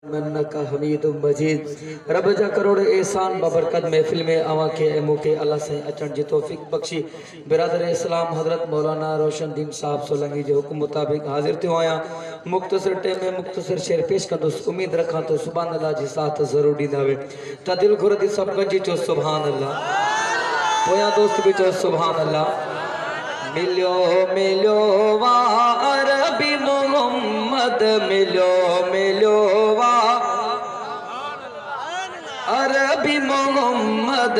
मन्नका हमीदुम मजीद रब जा करोड़ एहसान बबरकत महफिल में अवा के मुके अल्लाह से अचण जी तौफीक बख्शी बिरादर इस्लाम हजरत मौलाना रोशन दीन साहब सोलंगी जो हुक्म मुताबिक हाजिर थियो आया मुख्तसर टे में मुख्तसर शेर पेश कंदुस उम्मीद रखा तो सुभान अल्लाह जी साथ जरूर दीदावे ता दिल घुरदी सब गंजी चो सुभान अल्लाह पोया दोस्त भी चो सुभान अल्लाह मिलो मिलो वा अरबी मोहम्मद मिलो मिलो वा अरबी मोहम्मद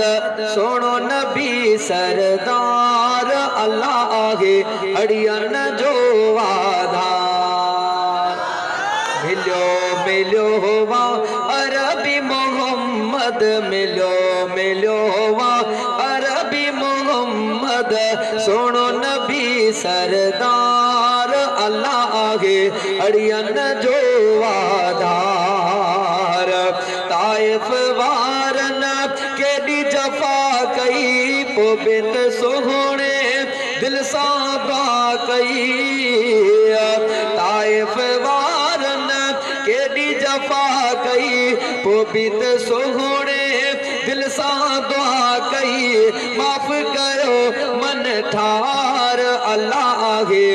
सोनो नबी सरदार अल्लाह आगे अड़ियन जो आधार मिलो मिलो वा अरबी मोहम्मद मिलो मिलो वा अरबी मोहम्मद सोनो नबी सरदार अल्लाह आगे अड़ियन जो आधार ताइफ वारन केडी जफा कई पोबित सोहणे दिल सादा कई ताइफ वारन केडी जफा कई पोबित सोहणे दिल सादा कई माफ करो मन ठार अल्लाह आगे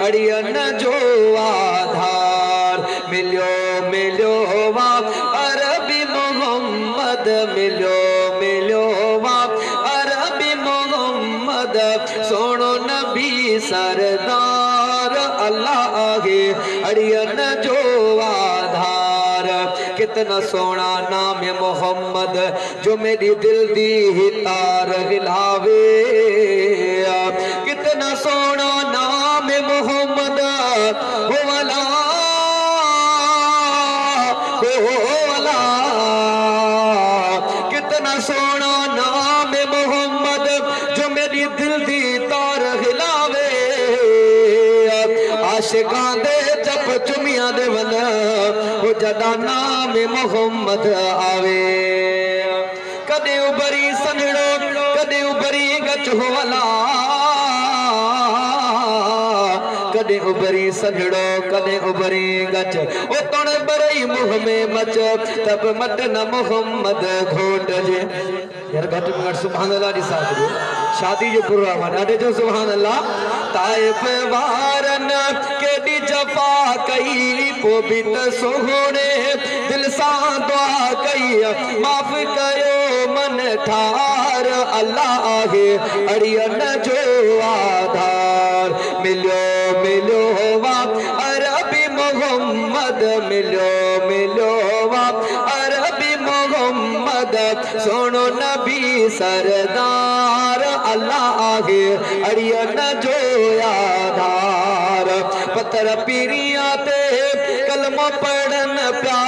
अड़ियन जो आधार मिलो मिलो वा अरबी मोहम्मद मिलो मिलो वा अरबी मोहम्मद सोनो नबी सरदार अल्लाह आगे अड़ियन जो आधार कितना सोना नाम है मोहम्मद जो मेरी दिल दी ही तार हिलावे कितना सोना नाम है मोहम्मद हो वाला कितना सोना नाम है मोहम्मद जो मेरी दिल दी तार हिलावे आशिकां दे जब चुमिया दे वन हो जदा नाम मोहम्मद आवे कदे उबरी संजड़ो कदे उबरी गच होला कदे उबरी संजड़ो कदे उबरी गच ओ तण बरई मुँह में मच तब मत न मोहम्मद घोट जे यार घट में घट सुभान अल्लाह दी साथ शादी जो प्रोग्राम ॾाढे जो सुभान अल्लाह ताइफ वारन केडी जफा कई पोबित सोहणे दिल सां दुआ कई माफ कयो मन ठार अल्लाह आगे अड़ियन जो आधार मिलो मिलो वा अरबी मोहम्मद मिलो मिलो वा अरबी मोहम्मद सोनो नबी सरदार अल्लाह आगे अड़ियन जो आधार पत्थर पीरिया ते कलमा पढ़न प्या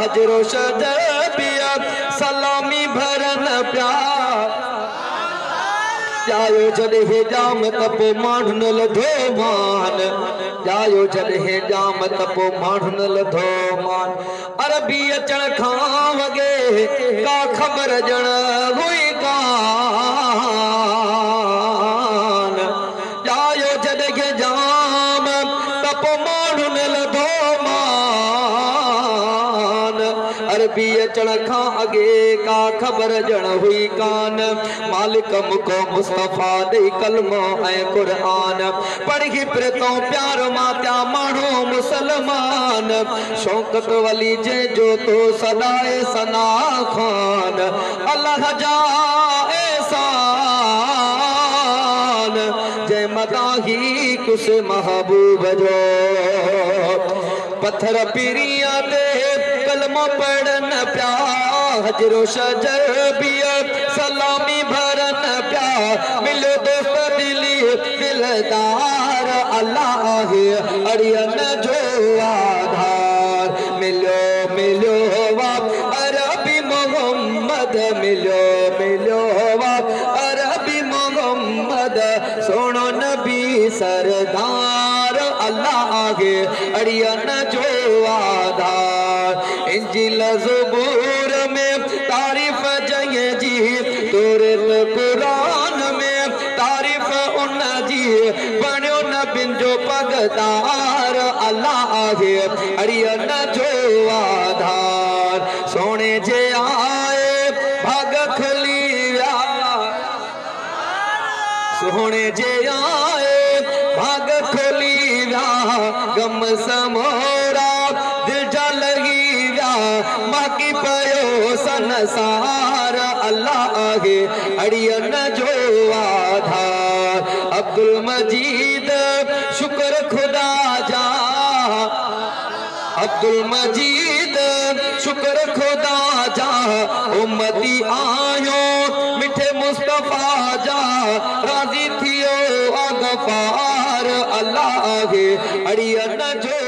हजरो शजर पिया सलामी भरन प्या जायो जॾहिं जाम त पोइ माण्हू न लधो मान जायो जॾहिं जाम त पोइ माण्हू न लधो मान अरबी अचण खां वॻे का ख़बर ॼण हुई कान जायो जॾहिं जाम त पोइ माण्हू न लधो मान अरबी अचण खां अॻे का ख़बर ॼण हुई कान मालिक मुको मुस्तफ़ा दे कलमो ऐं क़ुरान पढ़ी प्रेतो प्यार मां त्या माण्हू मुसलमान शौकत वली जे जो तो सदाए सना खान अल्लाह जा एहसान जय मदाही कुछ महबूब जो पत्थर पीरिया दे कलमो पढ़न प्या हजरो शजर बिया सलामी भरन प्या मिलो दोस्त दिली दिलदार अल्लाह आगे अड़ियन जो आधार मिलो मिलो वा अरबी मोहम्मद मिलो मिलो वा अरबी मोहम्मद सोनो नबी सरदार अल्लाह आगे अड़ियन जो आधार इंजिल ज़बूर में तारीफ जय जी तुरत कुरान में तारीफ उन जी बणियो न बिन जो पगदार अल्लाह आहे अड़ियन जो आधार सोने जे आए भाग खुली व्या सोने जे आए भाग खुली व्या गम समोरा दिल जा लगी व्या माकी पयो संसार अल्लाह आहे अड़ियन जो आधार अब्दुल मजीद शुक्र खुदा जा अब्दुल मजीद शुक्र खुदा जा उम्मती आयो मिठे मुस्तफा जा राजी थियो गफार अल्लाह आहे अड़ियन जो